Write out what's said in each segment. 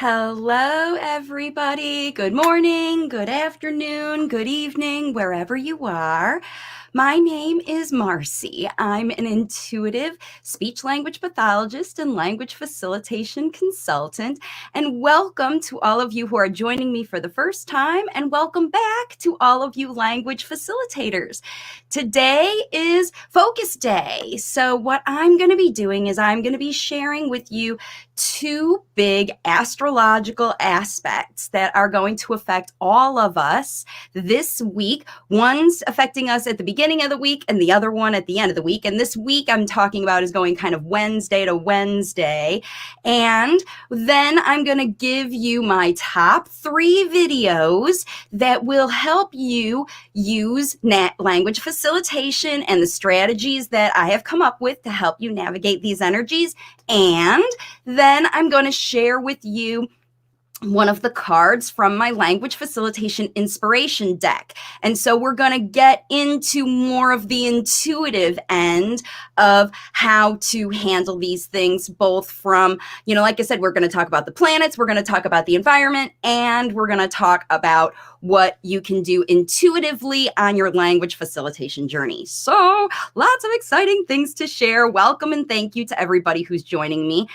Hello, everybody. Good morning, good afternoon, good evening, wherever you are. My name is Marci. I'm an intuitive speech language pathologist and language facilitation consultant. And welcome to all of you who are joining me for the first time, and welcome back to all of you language facilitators. Today is Focus Day. So, what I'm going to be doing is I'm going to be sharing with you two big astrological aspects that are going to affect all of us this week. One's affecting us at the beginning of the week and the other one at the end of the week. And this week I'm talking about is going kind of Wednesday to Wednesday. And then I'm going to give you my top 3 videos that will help you use language facilitation and the strategies that I have come up with to help you navigate these energies. And then I'm going to share with you one of the cards from my language facilitation inspiration deck. And so we're going to get into more of the intuitive end of how to handle these things, both from, like I said, we're going to talk about the planets, we're going to talk about the environment, and we're going to talk about what you can do intuitively on your language facilitation journey. So lots of exciting things to share. Welcome and thank you to everybody who's joining me.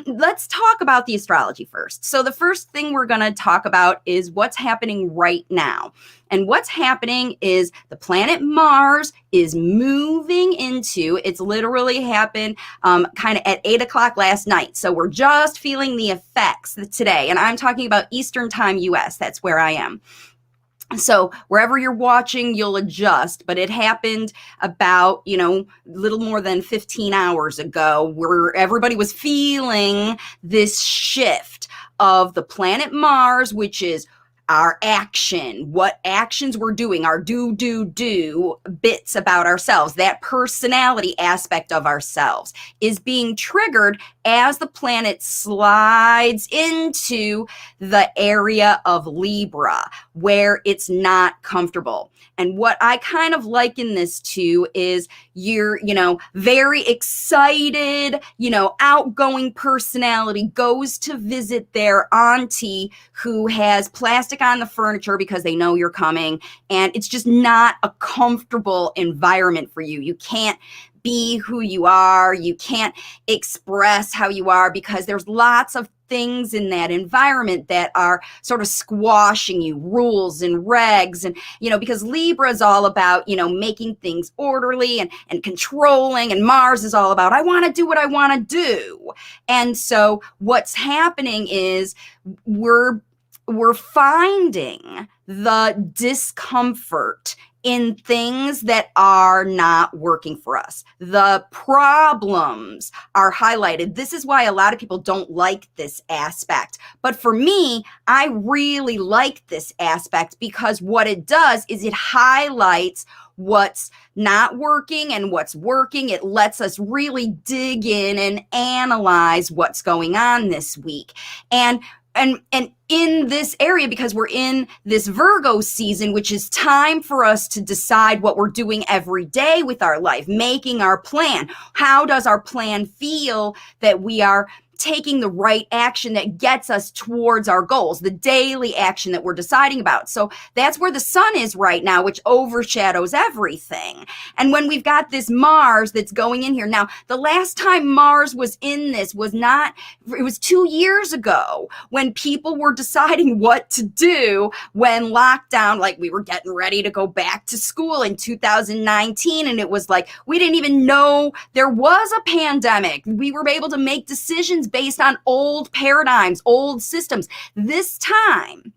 Let's talk about the astrology first. So the first thing we're going to talk about is what's happening right now. And what's happening is the planet Mars is moving into, it's literally happened kind of at 8 o'clock last night. So we're just feeling the effects today. And I'm talking about Eastern Time US. That's where I am. So wherever you're watching, you'll adjust, but it happened about, little more than 15 hours ago, where everybody was feeling this shift of the planet Mars, which is our action, what actions we're doing, our do bits about ourselves, that personality aspect of ourselves is being triggered as the planet slides into the area of Libra, where it's not comfortable. And what I kind of liken this to is you're, very excited, outgoing personality goes to visit their auntie who has plastic on the furniture because they know you're coming. And it's just not a comfortable environment for you. You can't be who you are. You can't express how you are because there's lots of things in that environment that are sort of squashing you, rules and regs. And, because Libra is all about, making things orderly and controlling. And Mars is all about, I want to do what I want to do. And so what's happening is we're finding the discomfort in things that are not working for us. The problems are highlighted. This is why a lot of people don't like this aspect. But for me, I really like this aspect because what it does is it highlights what's not working and what's working. It lets us really dig in and analyze what's going on this week. And in this area, because we're in this Virgo season, which is time for us to decide what we're doing every day with our life, making our plan. How does our plan feel that we are taking the right action that gets us towards our goals, the daily action that we're deciding about? So that's where the sun is right now, which overshadows everything. And when we've got this Mars that's going in here. Now, the last time Mars was in this it was 2 years ago when people were deciding what to do when lockdown, like we were getting ready to go back to school in 2019. And it was like, we didn't even know there was a pandemic. We were able to make decisions based on old paradigms, old systems. This time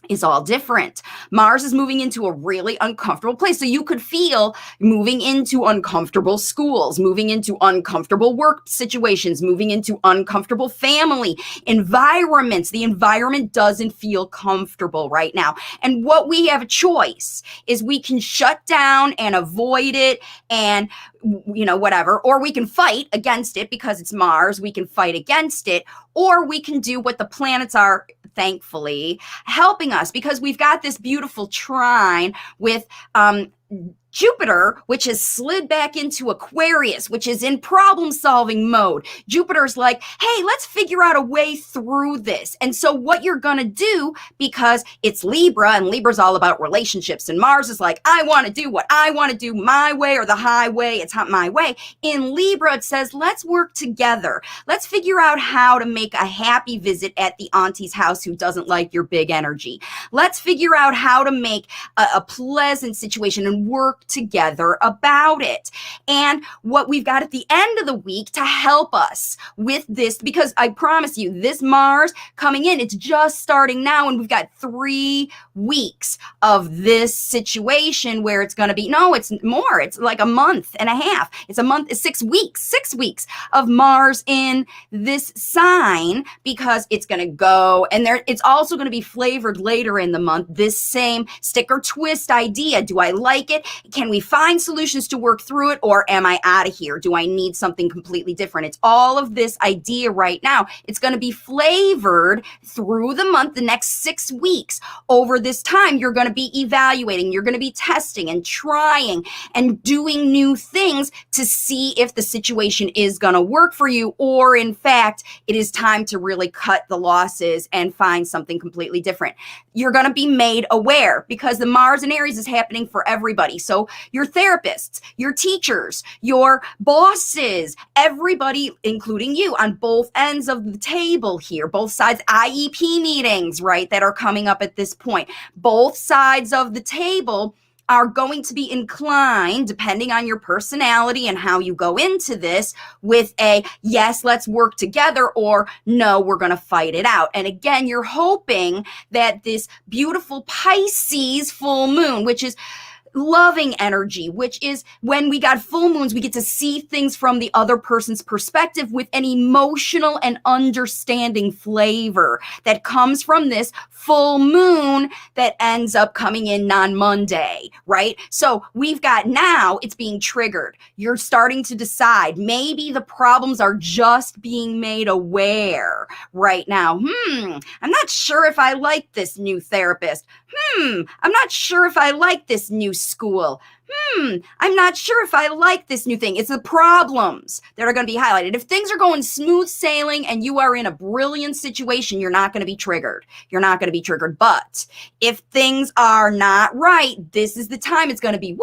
is all different. Mars is moving into a really uncomfortable place. So you could feel moving into uncomfortable schools, moving into uncomfortable work situations, moving into uncomfortable family environments. The environment doesn't feel comfortable right now. And what we have a choice is we can shut down and avoid it and whatever, or we can fight against it because it's Mars. We can fight against it, or we can do what the planets are, thankfully, helping us, because we've got this beautiful trine with Jupiter, which has slid back into Aquarius, which is in problem-solving mode. Jupiter's like, hey, let's figure out a way through this. And so what you're going to do, because it's Libra, and Libra's all about relationships, and Mars is like, I want to do what I want to do my way or the highway. It's not my way. In Libra, it says, let's work together. Let's figure out how to make a happy visit at the auntie's house who doesn't like your big energy. Let's figure out how to make a pleasant situation and work together about it. And what we've got at the end of the week to help us with this, because I promise you, this Mars coming in, it's just starting now, and we've got 3 weeks of this situation where it's going to be, no, it's more. It's like a month and a half. It's a month, 6 weeks, 6 weeks of Mars in this sign, because it's going to go, and there, it's also going to be flavored later in the month, this same stick or twist idea. Do I like it? Can we find solutions to work through it, or am I out of here? Do I need something completely different? It's all of this idea right now. It's going to be flavored through the month, the next 6 weeks. Over this time, you're going to be evaluating, you're going to be testing and trying and doing new things to see if the situation is going to work for you, or in fact, it is time to really cut the losses and find something completely different. You're going to be made aware, because the Mars in Aries is happening for everybody. So your therapists, your teachers, your bosses, everybody, including you, on both ends of the table here, both sides, IEP meetings, right, that are coming up at this point. Both sides of the table are going to be inclined, depending on your personality and how you go into this, with a yes, let's work together, or no, we're going to fight it out. And again, you're hoping that this beautiful Pisces full moon, which is loving energy, which is when we got full moons, we get to see things from the other person's perspective with an emotional and understanding flavor that comes from this full moon that ends up coming in on Monday, right? So we've got, now it's being triggered. You're starting to decide, maybe the problems are just being made aware right now. I'm not sure if I like this new therapist. I'm not sure if I like this new school. I'm not sure if I like this new thing. It's the problems that are going to be highlighted. If things are going smooth sailing and you are in a brilliant situation, you're not going to be triggered. You're not going to be triggered. But if things are not right, this is the time it's going to be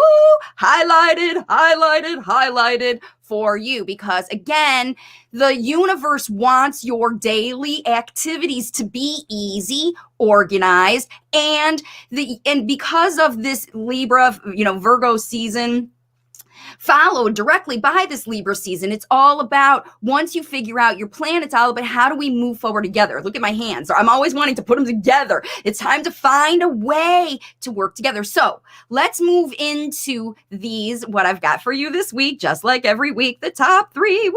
highlighted, highlighted, highlighted for you, because again, the universe wants your daily activities to be easy, organized, and because of this Libra, Virgo season, followed directly by this Libra season, it's all about, once you figure out your plan, it's all about how do we move forward together. Look at my hands. I'm always wanting to put them together. It's time to find a way to work together. So let's move into these, what I've got for you this week, just like every week, the top 3,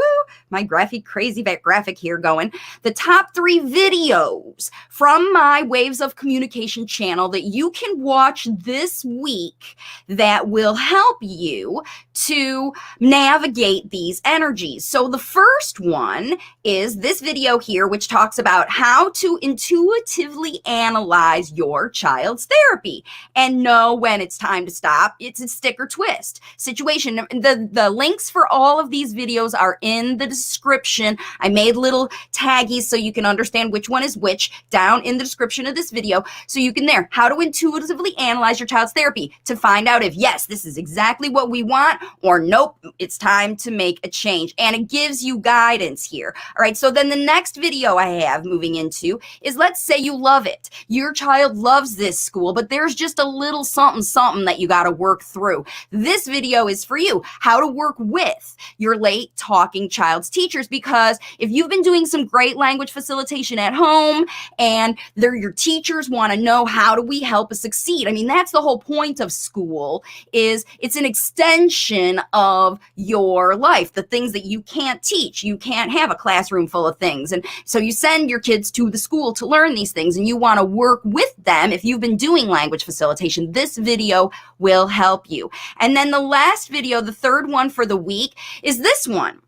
my crazy graphic here going, the top 3 videos from my Waves of Communication channel that you can watch this week that will help you to navigate these energies. So the first one is this video here, which talks about how to intuitively analyze your child's therapy and know when it's time to stop. It's a stick or twist situation. The links for all of these videos are in the description. I made little taggies so you can understand which one is which down in the description of this video. So you can there, how to intuitively analyze your child's therapy to find out if, yes, this is exactly what we want, or nope, it's time to make a change. And it gives you guidance here. All right, so then the next video I have moving into is, let's say you love it. Your child loves this school, but there's just a little something that you got to work through. This video is for you, how to work with your late talking child's teachers, because if you've been doing some great language facilitation at home and your teachers want to know, how do we help us succeed? I mean, that's the whole point of school, is it's an extension of your life, the things that you can't teach. You can't have a classroom full of things. And so you send your kids to the school to learn these things, and you want to work with them. If you've been doing language facilitation, this video will help you. And then the last video, the third one for the week, is this one.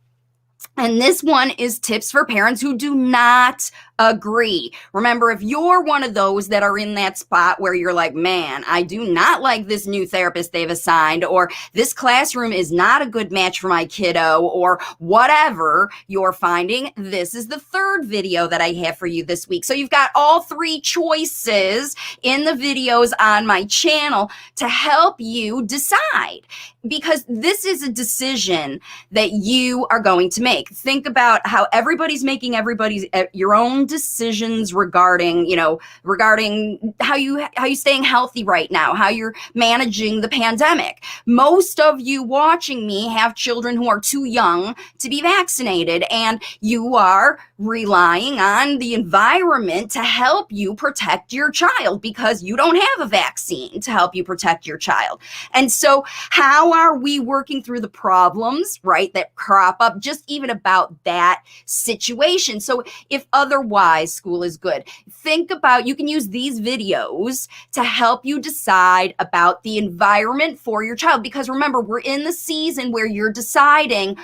And this one is tips for parents who do not Agree. Remember, if you're one of those that are in that spot where you're like, man, I do not like this new therapist they've assigned, or this classroom is not a good match for my kiddo, or whatever you're finding, this is the third video that I have for you this week. So you've got all three choices in the videos on my channel to help you decide, because this is a decision that you are going to make. Think about how everybody's making your own decisions regarding how you staying healthy right now, how you're managing the pandemic. Most of you watching me have children who are too young to be vaccinated, and you are relying on the environment to help you protect your child because you don't have a vaccine to help you protect your child. And so how are we working through the problems, right, that crop up just even about that situation? So if otherwise school is good, think about, you can use these videos to help you decide about the environment for your child, because remember, we're in the season where you're deciding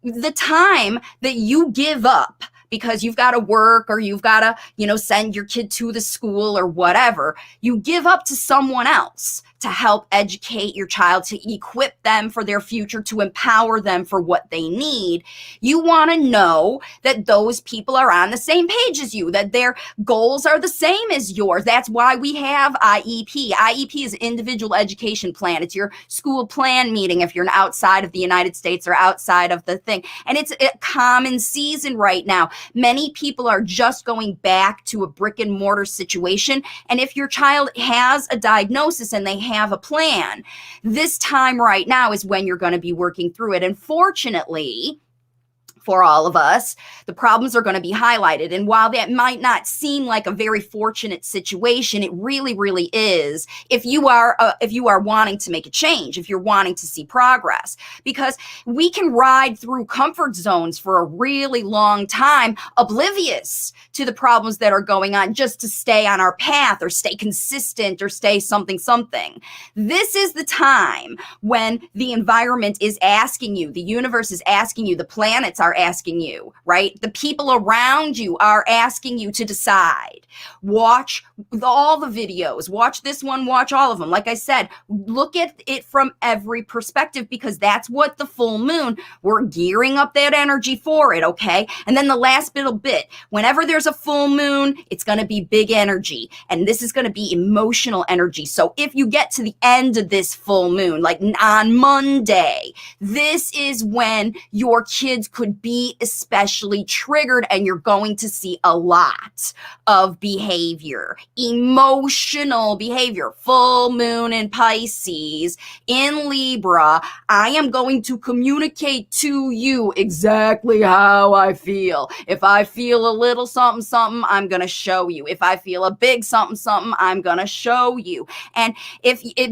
the time that you give up because you've got to work, or you've got to, send your kid to the school or whatever. You give up to someone else to help educate your child, to equip them for their future, to empower them for what they need. You want to know that those people are on the same page as you, that their goals are the same as yours. That's why we have IEP. IEP is Individual Education Plan. It's your school plan meeting if you're outside of the United States or outside of the thing. And it's a common season right now. Many people are just going back to a brick and mortar situation. And if your child has a diagnosis and they have a plan, this time right now is when you're going to be working through it. And fortunately, for all of us, the problems are going to be highlighted. And while that might not seem like a very fortunate situation, it really, really is if you are wanting to make a change, if you're wanting to see progress, because we can ride through comfort zones for a really long time, oblivious to the problems that are going on, just to stay on our path or stay consistent or stay something. This is the time when the environment is asking you, the universe is asking you, the planets are asking you, right? The people around you are asking you to decide. Watch all the videos, watch this one, watch all of them. Like I said, look at it from every perspective, because that's what the full moon, we're gearing up that energy for it, okay? And then the last little bit, whenever there's a full moon, it's going to be big energy, and this is going to be emotional energy. So if you get to the end of this full moon, like on Monday, this is when your kids could be especially triggered, and you're going to see a lot of behavior, emotional behavior. Full moon in Pisces, in Libra, I am going to communicate to you exactly how I feel. If I feel a little something, I'm going to show you. If I feel a big something, I'm going to show you. And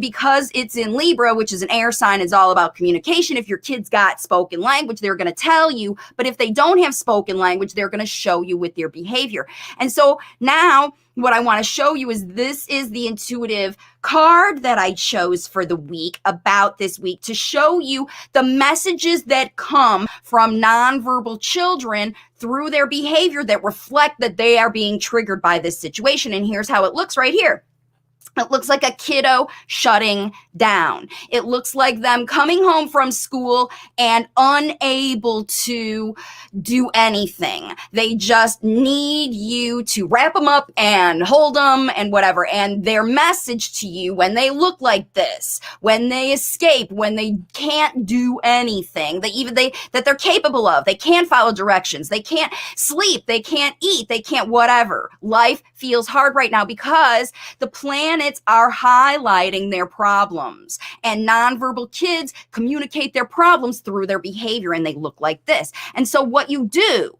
because it's in Libra, which is an air sign, is all about communication. If your kids got spoken language, they're going to tell you. But if they don't have spoken language, they're going to show you with their behavior. And so now what I want to show you is, this is the intuitive card that I chose for the week, about this week, to show you the messages that come from nonverbal children through their behavior that reflect that they are being triggered by this situation. And here's how it looks right here. It looks like a kiddo shutting down. It looks like them coming home from school and unable to do anything. They just need you to wrap them up and hold them and whatever. And their message to you, when they look like this, when they escape, when they can't do anything that they're capable of, they can't follow directions, they can't sleep, they can't eat, they can't whatever. Life feels hard right now because the planets are highlighting their problems, and nonverbal kids communicate their problems through their behavior, and they look like this. And so what you do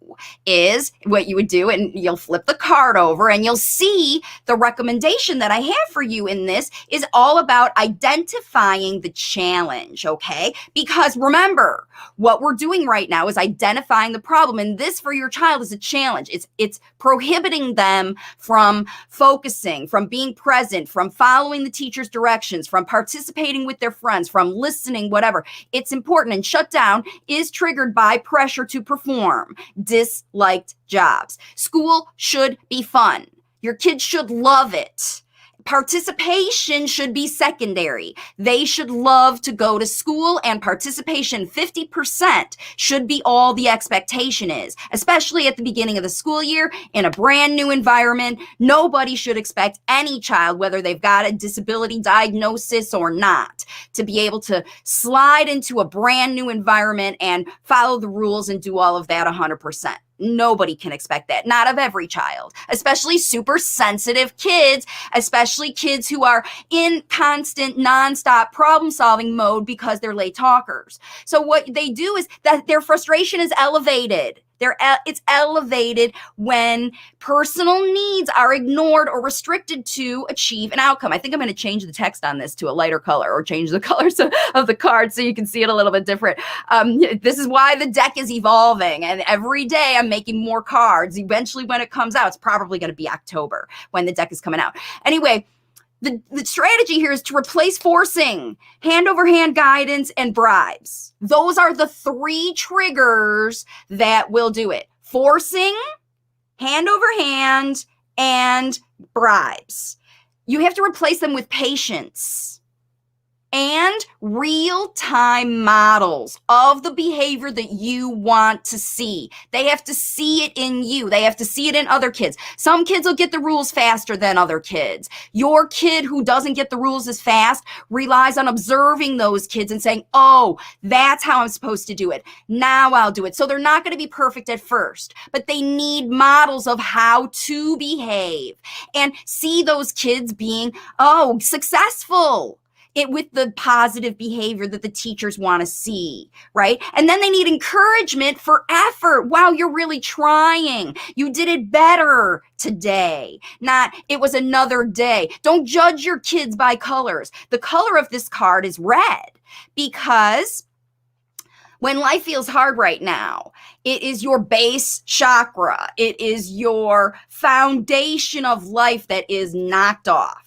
is what you would do, and you'll flip the card over and you'll see the recommendation that I have for you in this is all about identifying the challenge, okay? Because remember, what we're doing right now is identifying the problem, and this for your child is a challenge. It's prohibiting them from focusing, from being present, from following the teacher's directions, from participating with their friends, from listening, whatever. It's important. And shutdown is triggered by pressure to perform, disliked jobs. School should be fun. Your kids should love it. Participation should be secondary. They should love to go to school, and participation, 50%, should be all the expectation is, especially at the beginning of the school year in a brand new environment. Nobody should expect any child, whether they've got a disability diagnosis or not, to be able to slide into a brand new environment and follow the rules and do all of that 100%. Nobody can expect that, not of every child, especially super sensitive kids, especially kids who are in constant nonstop problem solving mode because they're late talkers. So what they do is that their frustration is elevated. It's elevated when personal needs are ignored or restricted to achieve an outcome. I think I'm going to change the text on this to a lighter color, or change the colors of the card so you can see it a little bit different. This is why the deck is evolving, and every day I'm making more cards. Eventually, when it comes out, it's probably going to be October when the deck is coming out. Anyway, the strategy here is to replace forcing, hand-over-hand guidance, and bribes. Those are the three triggers that will do it. Forcing, hand-over-hand, and bribes. You have to replace them with patience and real-time models of the behavior that you want to see. They have to see it in you. They have to see it in other kids. Some kids will get the rules faster than other kids. Your kid who doesn't get the rules as fast relies on observing those kids and saying, oh, that's how I'm supposed to do it. Now I'll do it. So they're not going to be perfect at first, but they need models of how to behave and see those kids being, successful. With the positive behavior that the teachers want to see, right? And then they need encouragement for effort. Wow, you're really trying. You did it better today. Not, it was another day. Don't judge your kids by colors. The color of this card is red because when life feels hard right now, it is your base chakra. It is your foundation of life that is knocked off.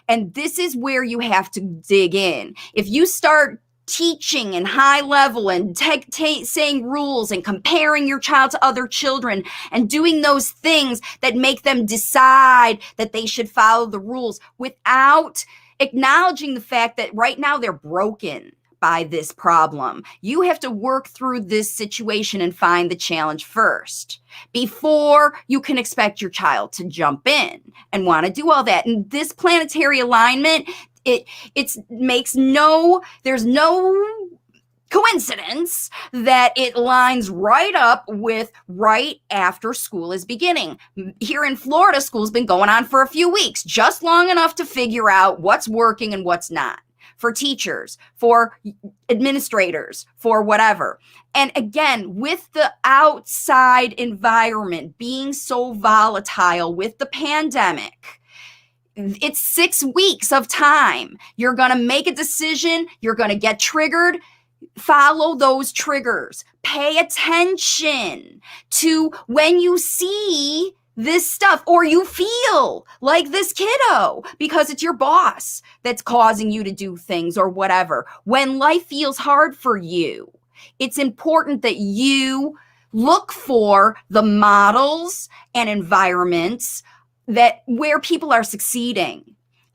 And this is where you have to dig in. If you start teaching in high level and saying rules and comparing your child to other children and doing those things that make them decide that they should follow the rules without acknowledging the fact that right now they're broken by this problem. You have to work through this situation and find the challenge first before you can expect your child to jump in and want to do all that. And this planetary alignment, there's no coincidence that it lines right up with right after school is beginning. Here in Florida, school's been going on for a few weeks, just long enough to figure out what's working and what's not. For teachers, for administrators, for whatever. And again, with the outside environment being so volatile with the pandemic, it's 6 weeks of time. You're going to make a decision. You're going to get triggered. Follow those triggers. Pay attention to when you see this stuff, or you feel like this kiddo because it's your boss that's causing you to do things or whatever. When life feels hard for you, it's important that you look for the models and environments where people are succeeding.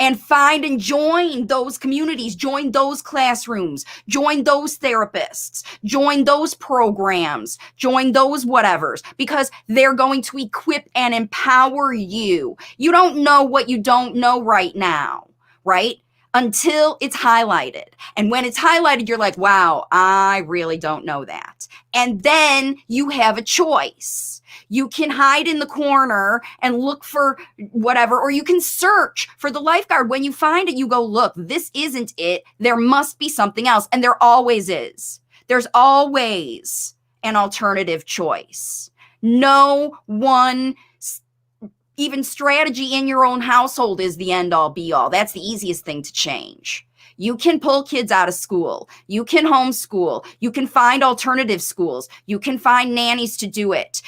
And find and join those communities, join those classrooms, join those therapists, join those programs, join those whatevers, because they're going to equip and empower you. You don't know what you don't know right now, right? Until it's highlighted. And when it's highlighted, you're like, wow, I really don't know that. And then you have a choice. You can hide in the corner and look for whatever, or you can search for the lifeguard. When you find it, you go, look, this isn't it. There must be something else. And there always is. There's always an alternative choice. No one even strategy in your own household is the end all be all. That's the easiest thing to change. You can pull kids out of school. You can homeschool. You can find alternative schools. You can find nannies to do it.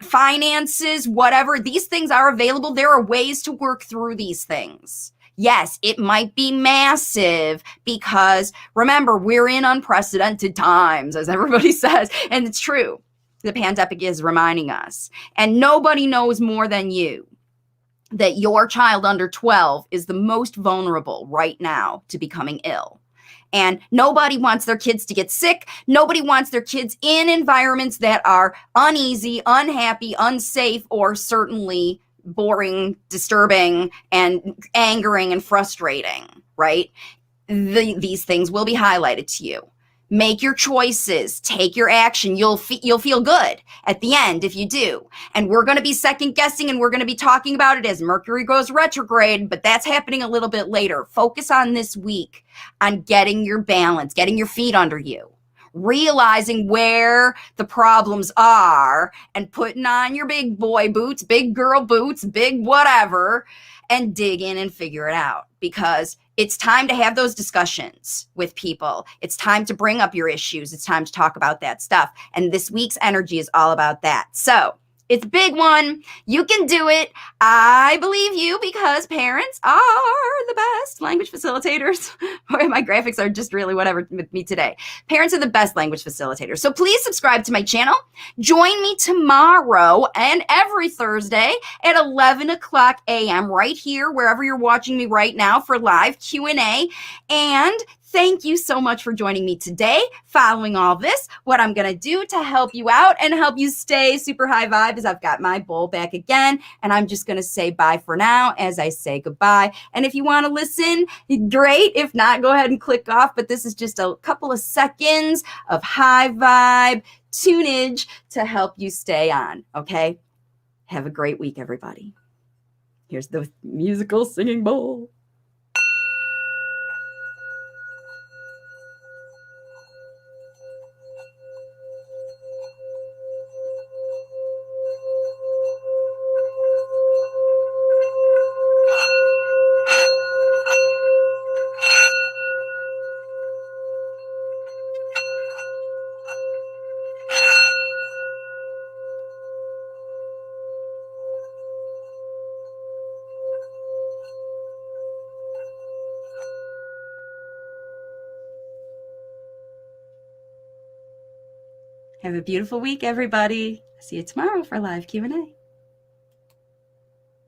Finances, whatever. These things are available. There are ways to work through these things. Yes, it might be massive because remember, we're in unprecedented times, as everybody says, and it's true. The pandemic is reminding us, and nobody knows more than you that your child under 12 is the most vulnerable right now to becoming ill. And nobody wants their kids to get sick. Nobody wants their kids in environments that are uneasy, unhappy, unsafe, or certainly boring, disturbing, and angering and frustrating, right? These things will be highlighted to you. Make your choices, take your action. You'll feel good at the end if you do. And we're going to be second guessing, and we're going to be talking about it as Mercury goes retrograde, but that's happening a little bit later. Focus on this week on getting your balance, getting your feet under you, realizing where the problems are, and putting on your big boy boots, big girl boots, big whatever, and dig in and figure it out, because it's time to have those discussions with people. It's time to bring up your issues. It's time to talk about that stuff. And this week's energy is all about that. So it's a big one. You can do it. I believe you, because parents are the best language facilitators. My graphics are just really whatever with me today. Parents are the best language facilitators. So please subscribe to my channel. Join me tomorrow and every Thursday at 11 o'clock a.m. right here, wherever you're watching me right now, for live Q&A. And thank you so much for joining me today. Following all this, what I'm going to do to help you out and help you stay super high vibe is I've got my bowl back again, and I'm just going to say bye for now as I say goodbye. And if you want to listen, great. If not, go ahead and click off. But this is just a couple of seconds of high vibe tunage to help you stay on. Okay? Have a great week, everybody. Here's the musical singing bowl. Have a beautiful week, everybody. See you tomorrow for live Q&A.